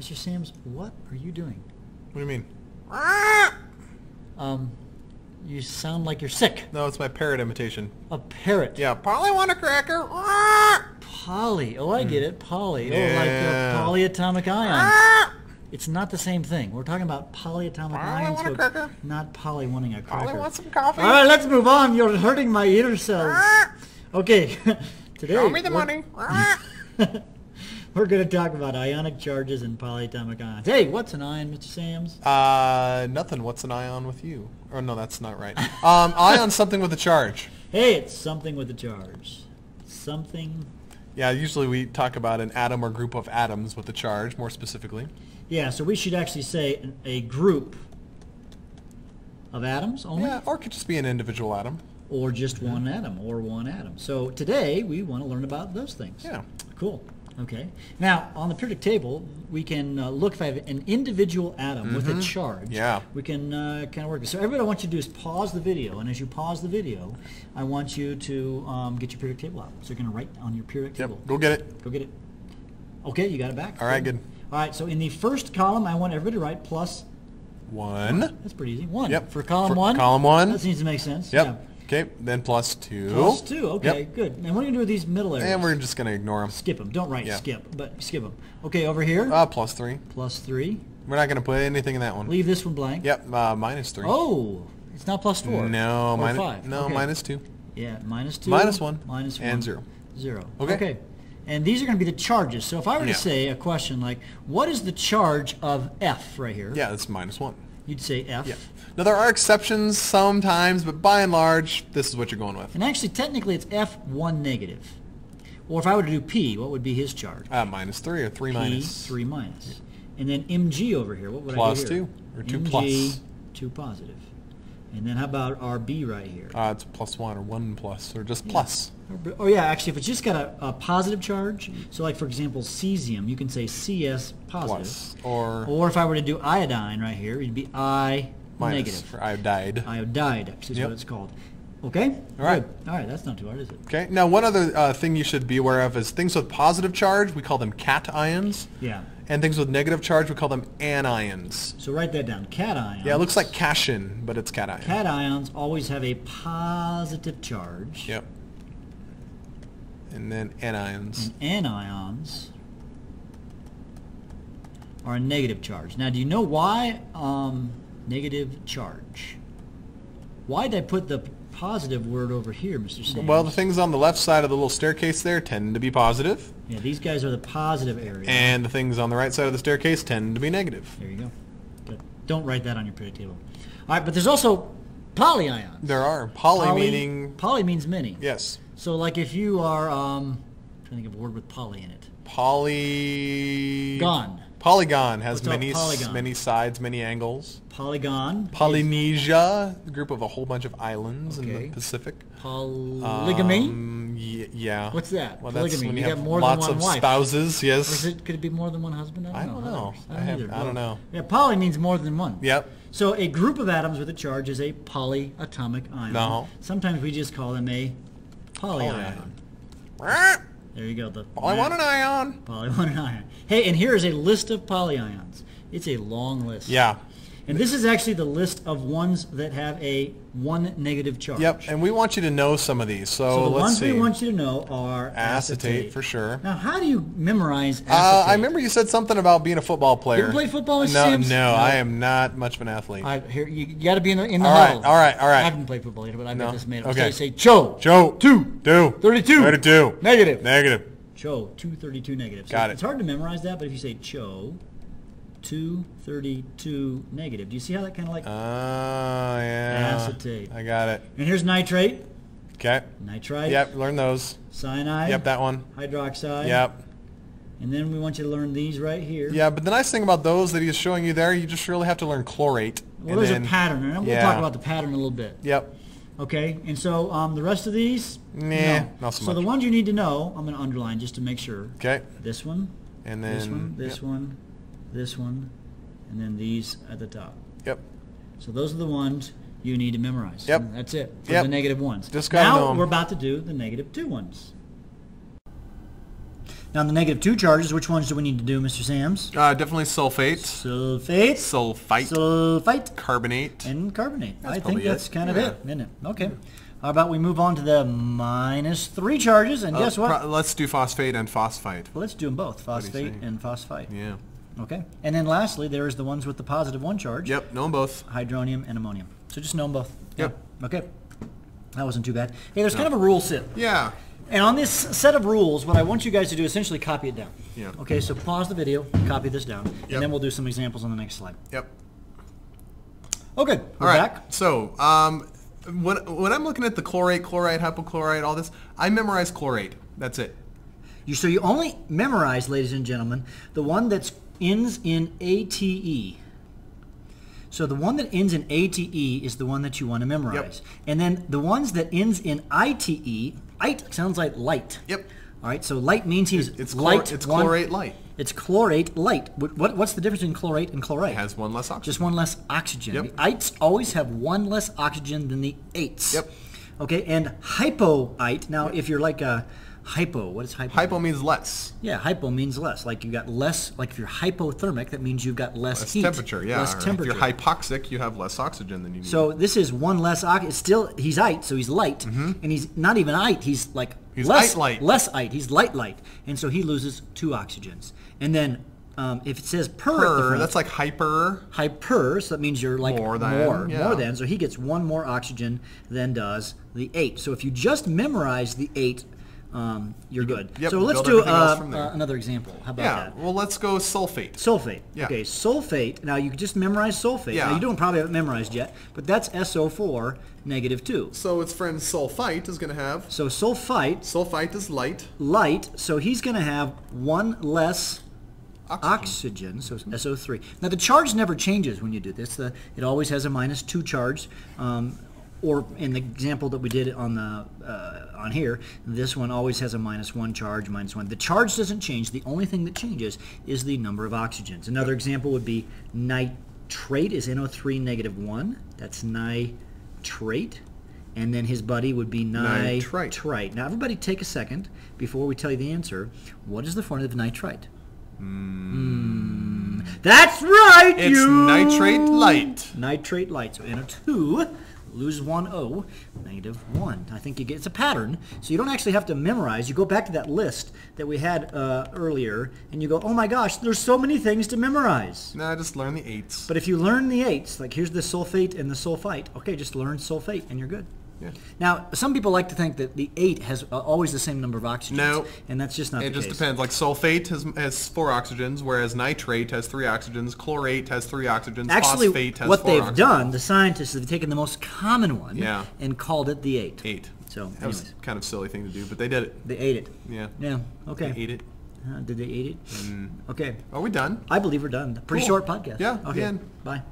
Mr. Sams, what are you doing? What do you mean? You sound like you're sick. No, it's my parrot imitation. A parrot. Yeah, Polly want a cracker. Polly. Oh, I get it. Polly. Yeah. Oh, like polyatomic ions. It's not the same thing. We're talking about polyatomic ions, want a cracker. not Polly wanting a cracker. Polly want some coffee. All right, let's move on. You're hurting my ear cells. Okay, today. Show me the money. We're going to talk about ionic charges and polyatomic ions. Hey, what's an ion, Mr. Sams? Nothing. What's an ion with you? Or no, that's not right. Ion's something with a charge. Hey, it's something with a charge. Something. Yeah, usually we talk about an atom or group of atoms with a charge, more specifically. Yeah, so we should actually say a group of atoms only? Yeah, or it could just be an individual atom. Or just one atom, or one atom. So today we want to learn about those things. Yeah. Cool. Okay. Now, on the periodic table, we can look if I have an individual atom with a charge. Yeah. We can kind of work this. So everybody I want you to do is pause the video, and as you pause the video, I want you to get your periodic table out. So you're going to write on your periodic table. Go get it. Go get it. Okay, you got it back? All right, good. All right, so in the first column, I want everybody to write plus 1. That's pretty easy. 1. Yep. For column 1? Column 1. That seems to make sense. Yep. Yeah. Okay, then plus 2. Plus 2, okay, Yep. good. And what are you going to do with these middle areas? And we're just going to ignore them. Skip them. Don't write Yeah. skip, but skip them. Okay, over here. Plus 3. Plus 3. We're not going to put anything in that one. Leave this one blank. Yep, minus 3. Oh, it's not plus 4. No, or 5. No, Okay. minus 2. Yeah, minus 2. Minus 1. Minus 1. And 0. 0. Okay. And these are going to be the charges. So if I were to Yeah. say a question like, what is the charge of F right here? Yeah, that's minus 1. You'd say F. Yeah. Now there are exceptions sometimes, but by and large, this is what you're going with. And actually, technically, it's F1 negative. Or if I were to do P, what would be his charge? Minus 3 or 3 P, minus. 3 minus. And then Mg over here, what would Plus I do here? 2 or 2 Mg, plus. 2 positive. And then how about Rb right here? It's plus 1 or 1 plus or just plus. Oh yeah, actually, if it's just got a positive charge, so like for example, cesium, you can say Cs positive. Plus. Or Or if I were to do iodine right here, it'd be I minus negative. for iodide. Iodide, actually, is Yep. what it's called. Okay? All right. Good. All right, that's not too hard, is it? Okay. Now one other thing you should be aware of is things with positive charge, we call them cations. Yeah. And things with negative charge, we call them anions. So write that down. Cations. Yeah, it looks like cation, but it's cation. Cations always have a positive charge. Yep. And then anions. And anions are a negative charge. Now, do you know why negative charge? Why did I put the positive word over here, Mr. Sams? Well, the things on the left side of the little staircase there tend to be positive. Yeah, these guys are the positive area. And the things on the right side of the staircase tend to be negative. There you go. But don't write that on your periodic table. All right, but there's also polyions. There are. Poly meaning... Poly means many. Yes. So like if you are, I'm trying to think of a word with poly in it. Polygon has What's a polygon? many sides, many angles. Polygon. Polynesia, a group of a whole bunch of islands in Okay. the Pacific. Polygamy? Yeah. What's that? Well, Polygamy. that's when You you got have more than lots one of wife. spouses, Or yes. could it be more than one husband? I don't know. I don't either. I don't know. Yeah, poly means more than one. Yep. So a group of atoms with a charge is a polyatomic ion. No. Sometimes we just call them a polyion. There you go. I want an ion. Polyion ion. Hey, and here is a list of polyions. It's a long list. Yeah. And this is actually the list of ones that have a 1 negative charge. Yep, and we want you to know some of these. So the let's ones see. we want you to know are Acetate for sure. Now, how do you memorize acetate? I remember you said something about being a football player. You ever played football, Mr. No, Sims? no, I am not much of an athlete. Here, you got to be in the All right, huddle. all right. I haven't played football yet, but I No? got this made up. Okay. Say Cho. Joe. 2. 32. 32. Negative. Negative. Cho. 232 negative. So Got it. It's hard to memorize that, but if you say Cho, 232 negative. Do you see how that kind of like... Yeah. Acetate. I got it. And here's nitrate. Okay. Nitrite. Yep, learn those. Cyanide. Yep, that one. Hydroxide. Yep. And then we want you to learn these right here. Yeah, but the nice thing about those that he's showing you there, you just really have to learn chlorate. Well, there's a pattern, and we'll talk about the pattern a little bit. Yep. Okay, and so the rest of these? Nah, not so much. So the ones you need to know, I'm going to underline just to make sure. Okay. This one, And then... this one, this yep. one, this one, and then these at the top. Yep. So those are the ones you need to memorize. Yep. And that's it for Yep. the negative ones. Just gotta know Now 'em. we're about to do the negative 2 ones. Now the -2 charges, which ones do we need to do, Mr. Sams? Definitely sulfate. Sulfate. Sulfite. Sulfite. Carbonate. And carbonate. I think probably that's it. kind of Yeah. it, isn't it? Okay. How about we move on to the -3 charges, and guess what? Let's do phosphate and phosphite. Well, let's do them both, do you phosphate say? and phosphite. Yeah. Okay. And then lastly, there's the ones with the +1 charge. Yep, know them both. Hydronium and ammonium. So just know them both. Yep. Yeah. Okay. That wasn't too bad. Hey, there's kind of a rule set. Yeah. And on this set of rules, what I want you guys to do is essentially copy it down. Yeah. Okay, so pause the video, copy this down, Yep. and then we'll do some examples on the next slide. Yep. Okay, we're All right. back. So, when I'm looking at the chlorate, hypochlorite, all this, I memorize chlorate. That's it. So you only memorize, ladies and gentlemen, the one that ends in ATE. So the one that ends in ATE is the one that you want to memorize. Yep. And then the ones that ends in ITE, IT sounds like light. Yep. All right, so light means he's It's light. It's chlorate light. It's chlorate light. What's the difference between chlorate and chlorite? It has one less oxygen. Just one less oxygen. Yep. The ites always have one less oxygen than the ates. Yep. Okay, and hypoite. Now, if you're like a hypo, what is hypo? Hypo means less. Yeah, hypo means less. Like you got less. Like if you're hypothermic, that means you've got less heat. Temperature, yeah. Less Or temperature. If you're hypoxic, you have less oxygen than you need. So this is one less oxygen. It's still, he's ite, so he's light, and he's not even ite. He's like He's less ite light. Less ite. He's light, and so he loses 2 oxygens. And then if it says per, at the front, that's like hyper. hyper, so that means you're like More than, yeah. more than. So he gets 1 more oxygen than does the 8. So if you just memorize the 8, you're good. Yep, So let's build do everything else from there. another example. How about Yeah. that? Well, let's go sulfate. Sulfate. Yeah. Okay, sulfate. Now you can just memorize sulfate. Yeah. Now you don't probably have it memorized yet, but that's SO4 -2. So its friend sulfite is going to have. So sulfite, Sulfite is light. light, so he's going to have 1 less Oxygen. oxygen, so SO3. Now the charge never changes when you do this. It always has a -2 charge. Or in the example that we did on the on here, this one always has a -1 charge, -1. The charge doesn't change. The only thing that changes is the number of oxygens. Another example would be nitrate is NO3 -1. That's nitrate. And then his buddy would be nitrite. Now everybody take a second before we tell you the answer. What is the formula of nitrite? That's right, It's nitrate light. Nitrate light. So NO2, lose 1 O, -1. I think you get, it's a pattern. So you don't actually have to memorize. You go back to that list that we had earlier, and you go, oh my gosh, there's so many things to memorize. Nah, just learn the 8s. But if you learn the 8s, like here's the sulfate and the sulfite, okay, just learn sulfate and you're good. Yeah. Now, some people like to think that the 8 has always the same number of oxygens. No. And that's just not the It just case. depends. Like sulfate has 4 oxygens, whereas nitrate has 3 oxygens, chlorate has 3 oxygens, Actually, phosphate has what 4 they've oxygens. done, the scientists have taken the most common one Yeah. and called it the 8. 8. So, That was anyways, kind of a silly thing to do, but they did it. they ate it. Yeah. Yeah, okay. They ate it. Did they eat it? Okay. Are we done? I believe we're done. Pretty Cool. short podcast. Yeah, Okay. the end. Bye.